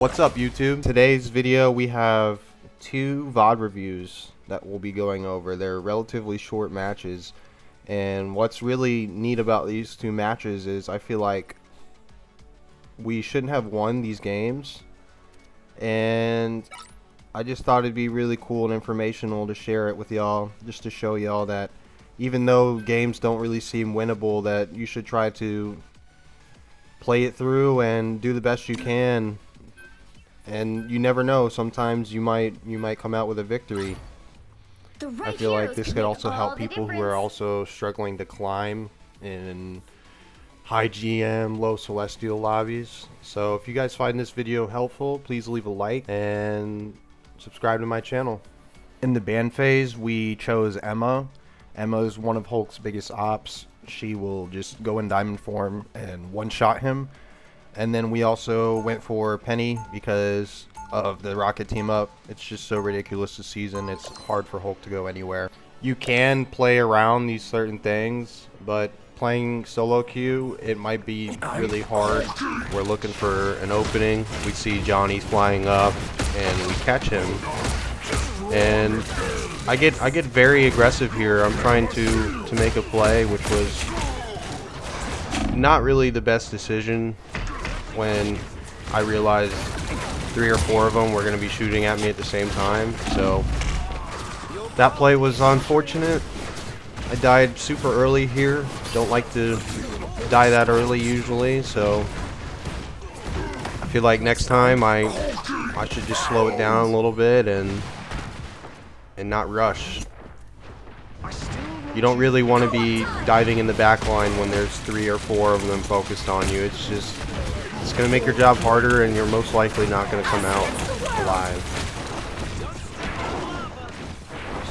What's up, YouTube? Today's video we have two VOD reviews that we'll be going over. They're relatively short matches, and what's really neat about these two matches is I feel like we shouldn't have won these games, and I just thought it'd be really cool and informational to share it with y'all, just to show y'all that even though games don't really seem winnable, that you should try to play it through and do the best you can. And you never know, sometimes you might come out with a victory. I feel like this could also help people who are also struggling to climb in high GM, low celestial lobbies. So if you guys find this video helpful, please leave a like and subscribe to my channel. In the ban phase, we chose Emma. Emma is one of Hulk's biggest ops. She will just go in diamond form and one-shot him. And then we also went for Penny because of the Rocket team up. It's just so ridiculous this season. It's hard for Hulk to go anywhere. You can play around these certain things, but playing solo queue, it might be really hard. We're looking for an opening. We see Johnny flying up and we catch him. And I get very aggressive here. I'm trying to make a play, which was not really the best decision when I realized 3 or 4 of them were going to be shooting at me at the same time. So that play was unfortunate. I died super early here. Don't like to die that early usually, so I feel like next time I should just slow it down a little bit and not rush. You don't really want to be diving in the back line when there's 3 or 4 of them focused on you. It's going to make your job harder, and you're most likely not going to come out alive.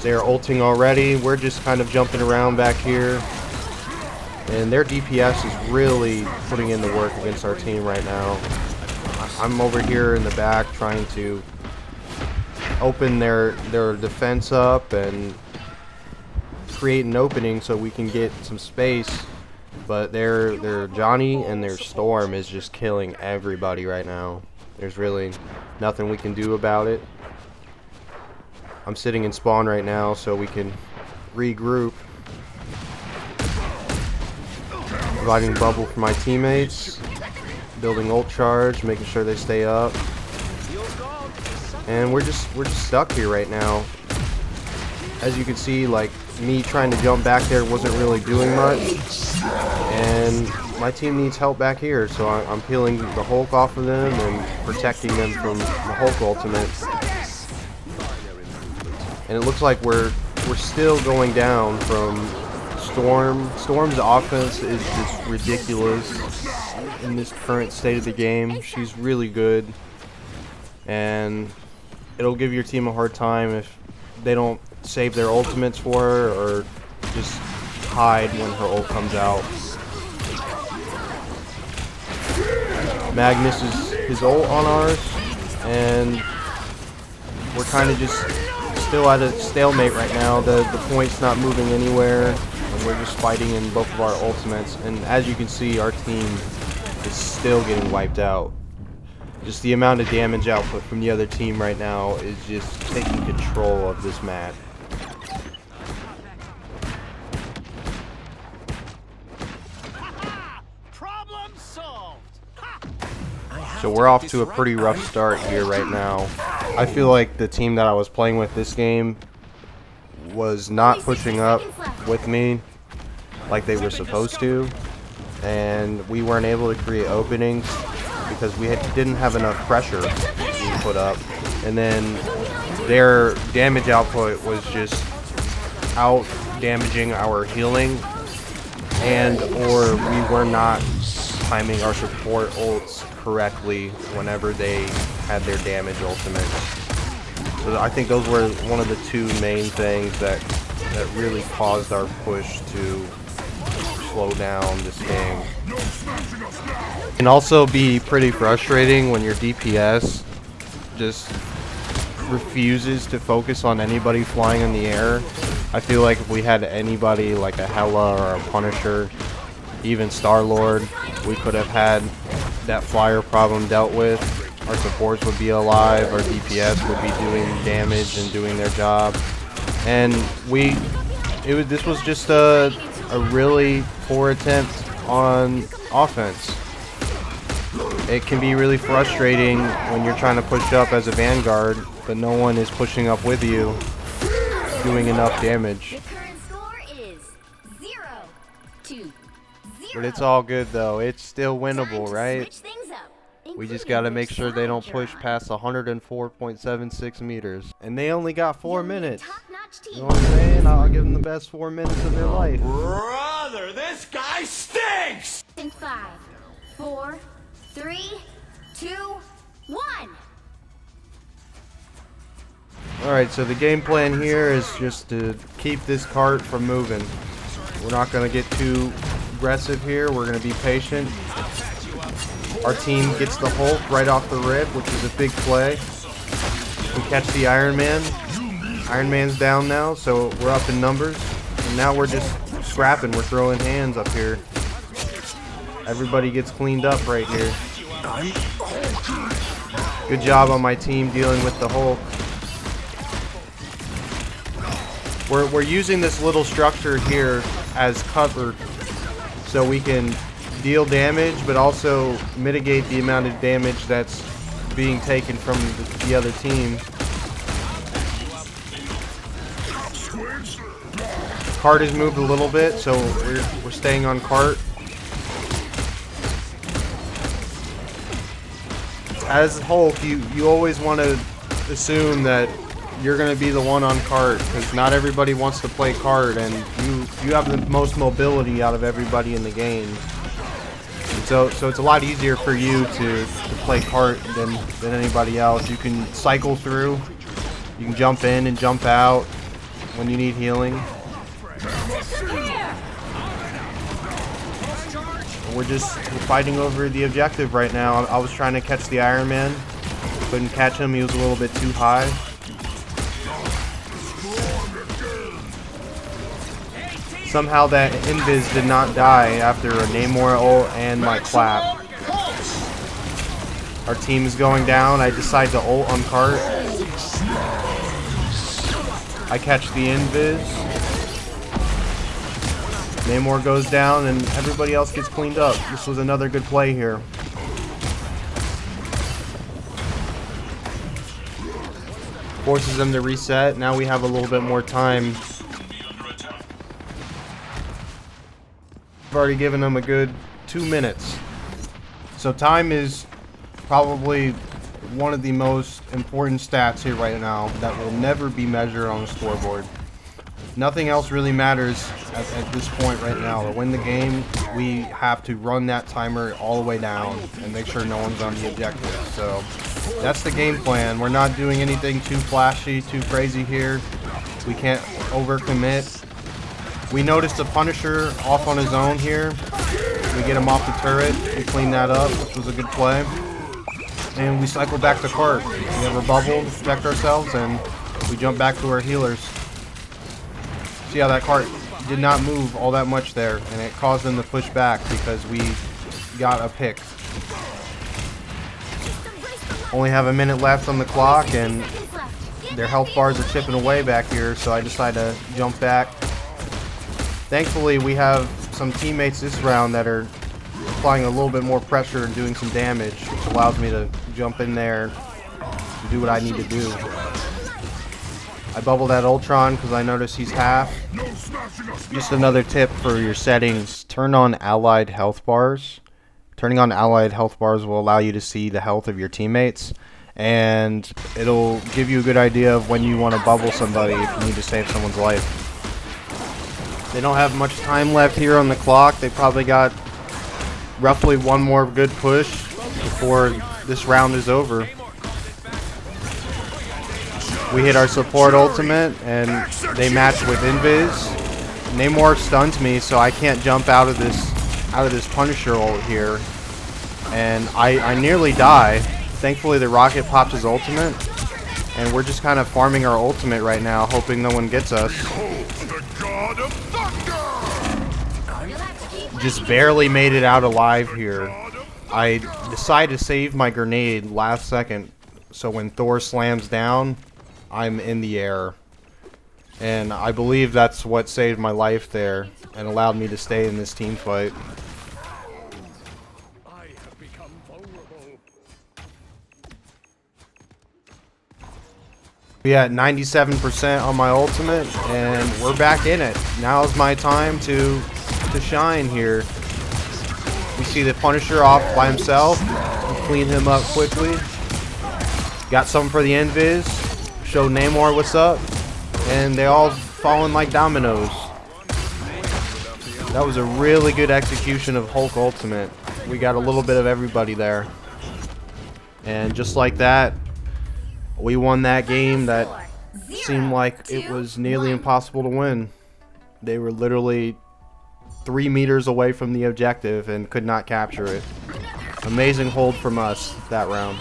They're ulting already. We're just kind of jumping around back here. And their DPS is really putting in the work against our team right now. I'm over here in the back trying to open their defense up and create an opening so we can get some space. But their Johnny and their Storm is just killing everybody right now. There's really nothing we can do about it. I'm sitting in spawn right now so we can regroup. Providing bubble for my teammates. Building ult charge, making sure they stay up. And we're just stuck here right now. As you can see, like, me trying to jump back there wasn't really doing much, and my team needs help back here, so I'm peeling the Hulk off of them and protecting them from the Hulk ultimate. And it looks like we're still going down from Storm. Storm's offense is just ridiculous in this current state of the game. She's really good, and it'll give your team a hard time if they don't save their ultimates for her or just hide when her ult comes out. Magnus is his ult on ours, and we're kind of just still at a stalemate right now. The point's not moving anywhere, and we're just fighting in both of our ultimates. And as you can see, our team is still getting wiped out. Just the amount of damage output from the other team right now is just taking control of this map. So we're off to a pretty rough start here right now. I feel like the team that I was playing with this game was not pushing up with me like they were supposed to, and we weren't able to create openings because we didn't have enough pressure being put up. And then their damage output was just out damaging our healing, and or we were not timing our support ults correctly whenever they had their damage ultimate. So I think those were one of the two main things that really caused our push to slow down this game. It can also be pretty frustrating when your DPS just refuses to focus on anybody flying in the air. I feel like if we had anybody like a Hela or a Punisher, even Star-Lord, we could have had that flyer problem dealt with. our supports would be alive, our DPS would be doing damage and doing their job. And this was just a really poor attempt on offense. It can be really frustrating when you're trying to push up as a vanguard, but no one is pushing up with you, doing enough damage. The current score is 0-0. But it's all good though. It's still winnable, right? Switch things up, We just including got to the make sure they don't side push drive. past 104.76 meters. And they only got 4 You'll need a minutes. top-notch You team know what I'm saying? I'll give them the best 4 minutes of their life. Brother, this guy stinks! in 5, 4, 3, 2, 1. Alright, so the game plan here is just to keep this cart from moving. We're not going to get too aggressive here. We're going to be patient. Our team gets the Hulk right off the rip, which is a big play. We catch the Iron Man. Iron Man's down now, so we're up in numbers. And now we're just scrapping. We're throwing hands up here. Everybody gets cleaned up right here. Good job on my team dealing with the Hulk. We're using this little structure here as cover so we can deal damage but also mitigate the amount of damage that's being taken from the other team. Cart has moved a little bit, so we're staying on cart. As Hulk, you always want to assume that you're going to be the one on cart, because not everybody wants to play cart, and you have the most mobility out of everybody in the game. And so it's a lot easier for you to play cart than anybody else. You can cycle through, you can jump in and jump out when you need healing. We're fighting over the objective right now. I was trying to catch the Iron Man, couldn't catch him, he was a little bit too high. Somehow that Invis did not die after a Namor ult and my clap. Our team is going down. I decide to ult on cart. I catch the Invis. Namor goes down and everybody else gets cleaned up. This was another good play here. Forces them to reset. Now we have a little bit more time. I've already given them a good 2 minutes. So time is probably one of the most important stats here right now that will never be measured on the scoreboard. Nothing else really matters at this point right now. To win the game, we have to run that timer all the way down and make sure no one's on the objective. So that's the game plan. We're not doing anything too flashy, too crazy here. We can't overcommit. We noticed the Punisher off on his own here. We get him off the turret. We clean that up, which was a good play. And we cycle back to cart. We have a bubble to protect ourselves, and we jump back to our healers. See how that cart did not move all that much there, and it caused them to push back because we got a pick. Only have a minute left on the clock, and their health bars are chipping away back here, so I decide to jump back. Thankfully, we have some teammates this round that are applying a little bit more pressure and doing some damage, which allows me to jump in there and do what I need to do. I bubble that Ultron because I notice he's half. Just another tip for your settings, turn on allied health bars. Turning on allied health bars will allow you to see the health of your teammates, and it'll give you a good idea of when you want to bubble somebody if you need to save someone's life. They don't have much time left here on the clock. They probably got roughly one more good push before this round is over. We hit our support ultimate and they match with Invis. Namor stuns me, so I can't jump out of this Punisher ult here. And I nearly die. Thankfully the rocket popped his ultimate, and we're just kind of farming our ultimate right now, hoping no one gets us. Just barely made it out alive here. I decided to save my grenade last second, so when Thor slams down, I'm in the air. And I believe that's what saved my life there and allowed me to stay in this team fight. I have become vulnerable. We at 97% on my ultimate, and we're back in it. Now's my time to shine here. We see the Punisher off by himself. We clean him up quickly. Got something for the invis. Show Namor what's up. And they all falling like dominoes. That was a really good execution of Hulk Ultimate. We got a little bit of everybody there. And just like that, we won that game that seemed like it was nearly impossible to win. They were literally 3 meters away from the objective and could not capture it. Amazing hold from us that round.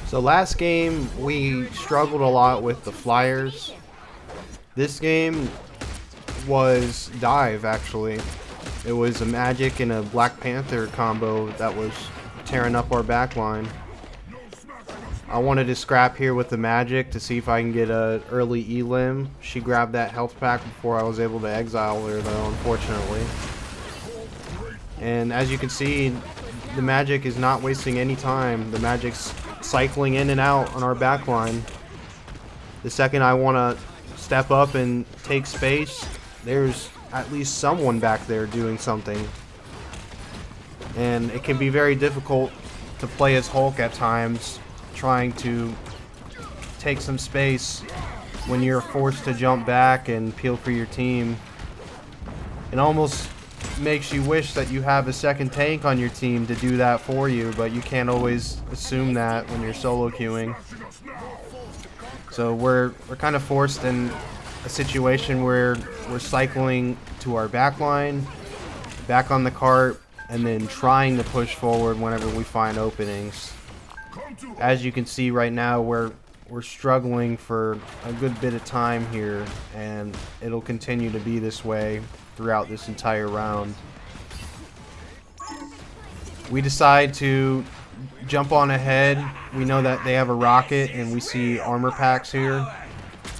So last game we struggled a lot with the flyers. This game was dive actually. It was a Magic and a Black Panther combo that was tearing up our backline. I wanted to scrap here with the Magic to see if I can get a early Elim. She grabbed that health pack before I was able to exile her though, unfortunately. And as you can see, the Magic is not wasting any time. The Magic's cycling in and out on our backline. The second I want to step up and take space, there's at least someone back there doing something. And it can be very difficult to play as Hulk at times, trying to take some space when you're forced to jump back and peel for your team. It almost makes you wish that you have a second tank on your team to do that for you, but you can't always assume that when you're solo queuing. So we're kind of forced in a situation where we're cycling to our backline, back on the cart, and then trying to push forward whenever we find openings. As you can see right now, we're struggling for a good bit of time here, and it'll continue to be this way throughout this entire round. We decide to jump on ahead. We know that they have a rocket and we see armor packs here.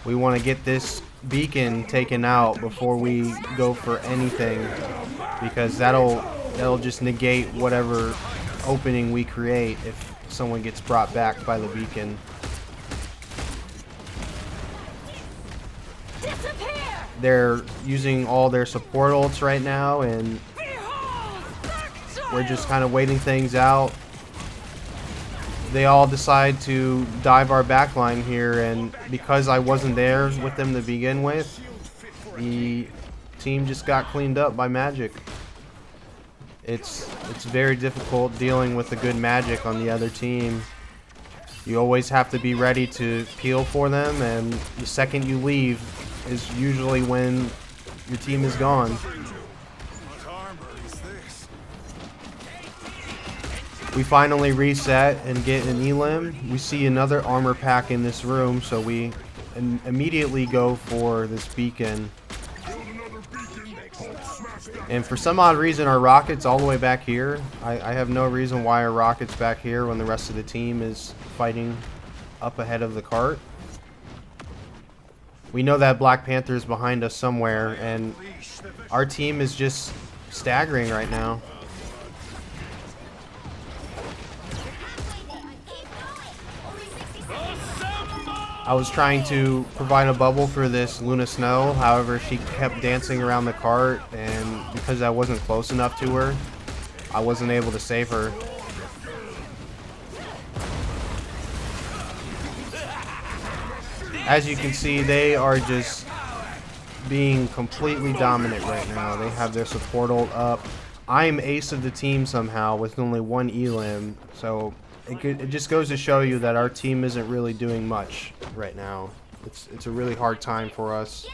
We want to get this beacon taken out before we go for anything, because that'll just negate whatever opening we create if someone gets brought back by the beacon. They're using all their support ults right now, and we're just kind of waiting things out. They all decide to dive our backline here, and because I wasn't there with them to begin with, the team just got cleaned up by Magic. It's very difficult dealing with a good Magic on the other team. You always have to be ready to peel for them, and the second you leave is usually when your team is gone. We finally reset and get an Elim. We see another armor pack in this room, so we immediately go for this beacon. And for some odd reason, our rocket's all the way back here. I have no reason why our rocket's back here when the rest of the team is fighting up ahead of the cart. We know that Black Panther is behind us somewhere, and our team is just staggering right now. I was trying to provide a bubble for this Luna Snow, however she kept dancing around the cart, and because I wasn't close enough to her, I wasn't able to save her. As you can see, they are just being completely dominant right now. They have their support ult up. I'm ace of the team somehow with only one Elim, so it just goes to show you that our team isn't really doing much right now. It's a really hard time for us.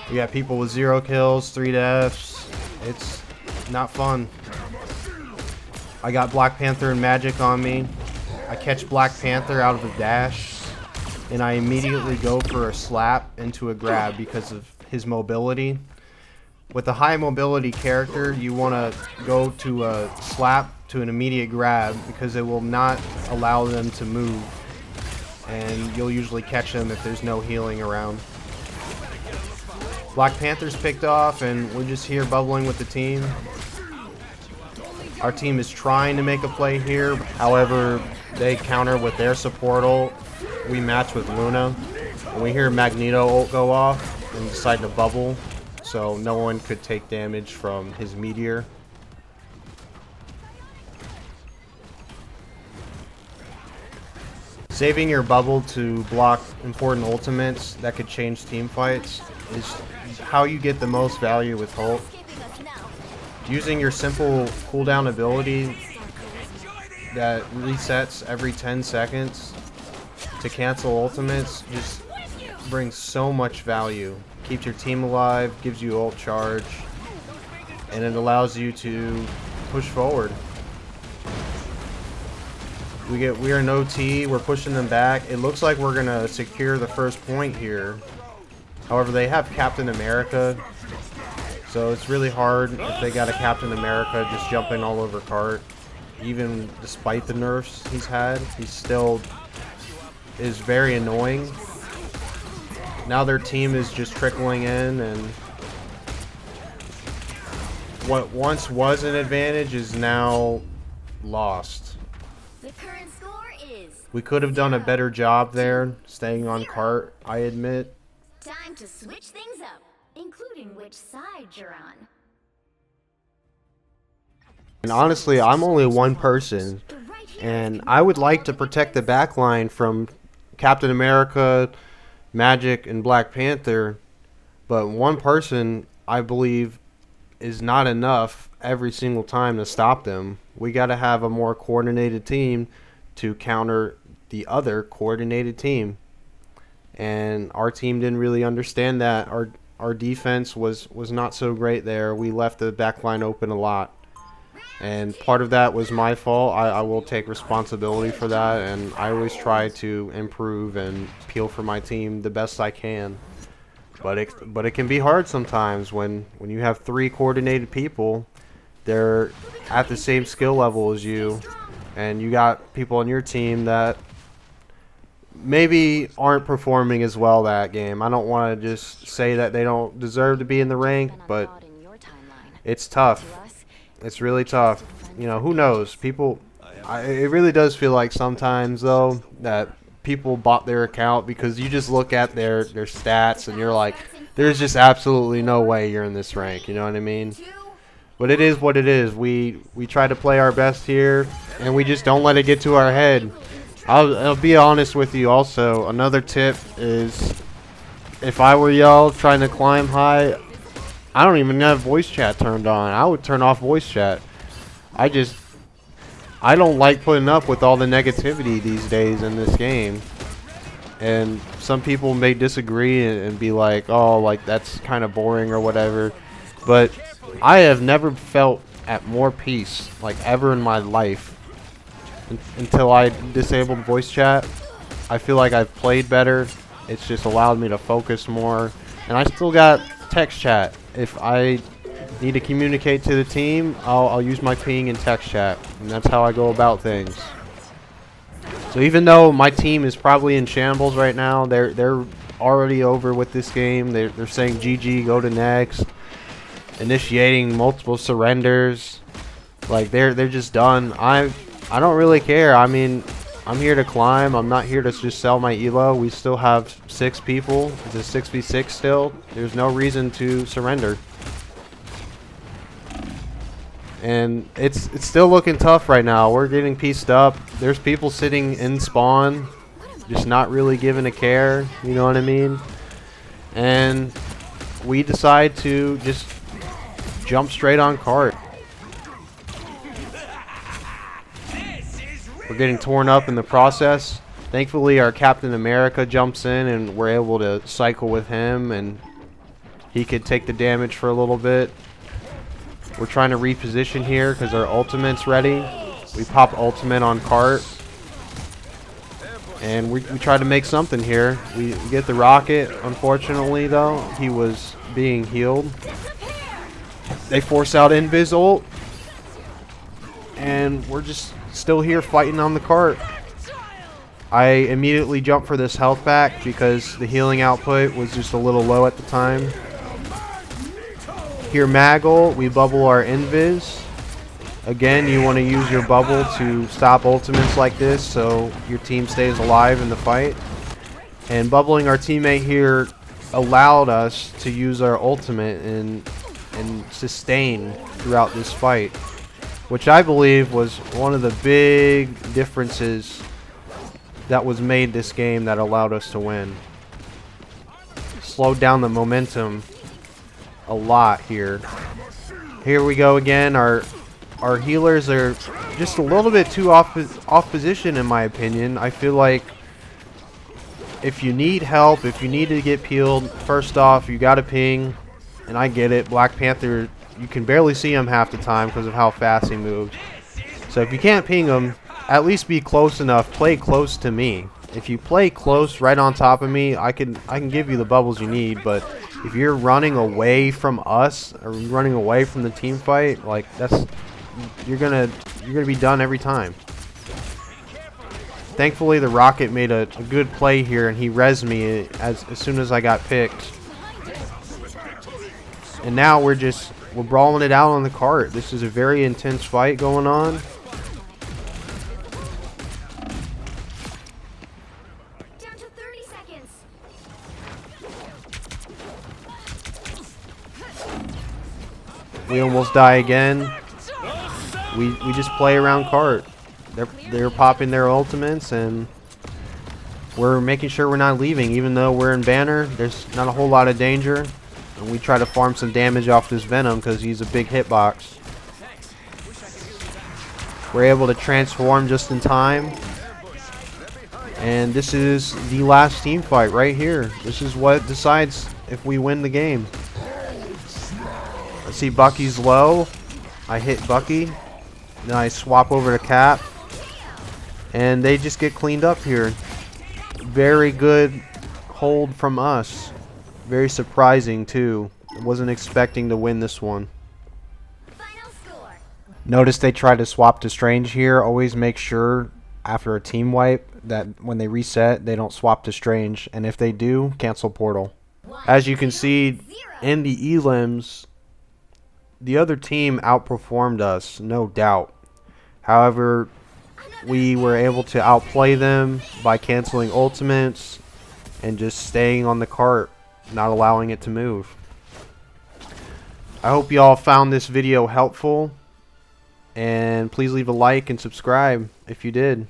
We got people with 0 kills, 3 deaths. It's not fun. I got Black Panther and Magic on me. I catch Black Panther out of a dash, and I immediately go for a slap into a grab because of his mobility. With a high mobility character, you want to go to a slap to an immediate grab because it will not allow them to move, and you'll usually catch them if there's no healing around. Black Panther's picked off, and we're just here bubbling with the team. Our team is trying to make a play here. However, they counter with their support ult. We match with Luna, and we hear Magneto ult go off and decide to bubble, so no one could take damage from his meteor. Saving your bubble to block important ultimates that could change team fights is how you get the most value with Hulk. Using your simple cooldown ability that resets every 10 seconds to cancel ultimates just brings so much value. Keeps your team alive, gives you ult charge, and it allows you to push forward. We are in OT, we're pushing them back. It looks like we're gonna secure the first point here. However, they have Captain America, so it's really hard if they got a Captain America just jumping all over cart. Even despite the nerfs he's had, he still is very annoying. Now their team is just trickling in, and what once was an advantage is now lost. The current score is We could have done a better job there, staying on cart, I admit. time to switch things up, including which side you're on. And honestly, I'm only one person, and I would like to protect the backline from Captain America, Magic, and Black Panther, but one person, I believe, is not enough every single time to stop them. We got to have a more coordinated team to counter the other coordinated team, and our team didn't really understand that. Our defense was not so great there. We left the backline open a lot, and part of that was my fault. I will take responsibility for that, and I always try to improve and peel for my team the best I can. But it can be hard sometimes when you have three coordinated people. They're at the same skill level as you, and you got people on your team that maybe aren't performing as well that game. I don't want to just say that they don't deserve to be in the rank, but it's tough. It's really tough. You know, who knows? People, it really does feel like sometimes, though, that people bought their account because you just look at their stats and you're like, there's just absolutely no way you're in this rank. You know what I mean? But it is what it is. We try to play our best here, and we just don't let it get to our head. I'll be honest with you also. Another tip is, if I were y'all trying to climb high, I don't even have voice chat turned on. I would turn off voice chat. I don't like putting up with all the negativity these days in this game. And some people may disagree and be like, oh, like that's kind of boring or whatever. But I have never felt at more peace, like ever in my life, until I disabled voice chat. I feel like I've played better. It's just allowed me to focus more. And I still got text chat. If I need to communicate to the team, I'll use my ping and text chat, and that's how I go about things. So even though my team is probably in shambles right now, they're already over with this game. They're saying GG, go to next, initiating multiple surrenders. Like they're just done. I don't really care. I mean, I'm here to climb. I'm not here to just sell my elo. We still have 6 people. It's a 6v6 still. There's no reason to surrender. And it's still looking tough right now. We're getting pieced up. There's people sitting in spawn, just not really giving a care. You know what I mean? And we decide to just jump straight on cart. We're getting torn up in the process. Thankfully, our Captain America jumps in, and we're able to cycle with him, and he could take the damage for a little bit. We're trying to reposition here because our ultimate's ready. We pop ultimate on cart. And we try to make something here. We get the rocket. Unfortunately, though, he was being healed. They force out Invis ult. And we're just still here fighting on the cart. I immediately jumped for this health pack because the healing output was just a little low at the time. Here, Maggle, we bubble our Invis. Again, you want to use your bubble to stop ultimates like this so your team stays alive in the fight. And bubbling our teammate here allowed us to use our ultimate and sustain throughout this fight, which I believe was one of the big differences that was made this game that allowed us to win. Slowed down the momentum a lot here. Here we go again. Our healers are just a little bit too off position, in my opinion. I feel like if you need help, if you need to get peeled, first off, you got to ping. And I get it. Black Panther, you can barely see him half the time because of how fast he moves. So if you can't ping him, at least be close enough. Play close to me. If you play close right on top of me, I can give you the bubbles you need. But if you're running away from us or running away from the team fight, like you're gonna be done every time. Thankfully, the Rocket made a good play here, and he rezzed me as soon as I got picked. And now we're brawling it out on the cart. This is a very intense fight going on. Down to 30 seconds. We almost die again. We just play around cart. They're popping their ultimates, and we're making sure we're not leaving. Even though we're in banner, there's not a whole lot of danger. And we try to farm some damage off this Venom because he's a big hitbox. We're able to transform just in time. And this is the last team fight right here. This is what decides if we win the game. Let's see, Bucky's low. I hit Bucky. Then I swap over to Cap. And they just get cleaned up here. Very good hold from us. Very surprising, too. I wasn't expecting to win this one. Final score. Notice they try to swap to Strange here. Always make sure after a team wipe that when they reset, they don't swap to Strange. And if they do, cancel Portal. As you can see in the elims, the other team outperformed us, no doubt. However, we were able to outplay them by canceling ultimates and just staying on the cart, not allowing it to move. I hope you all found this video helpful, and please leave a like and subscribe if you did.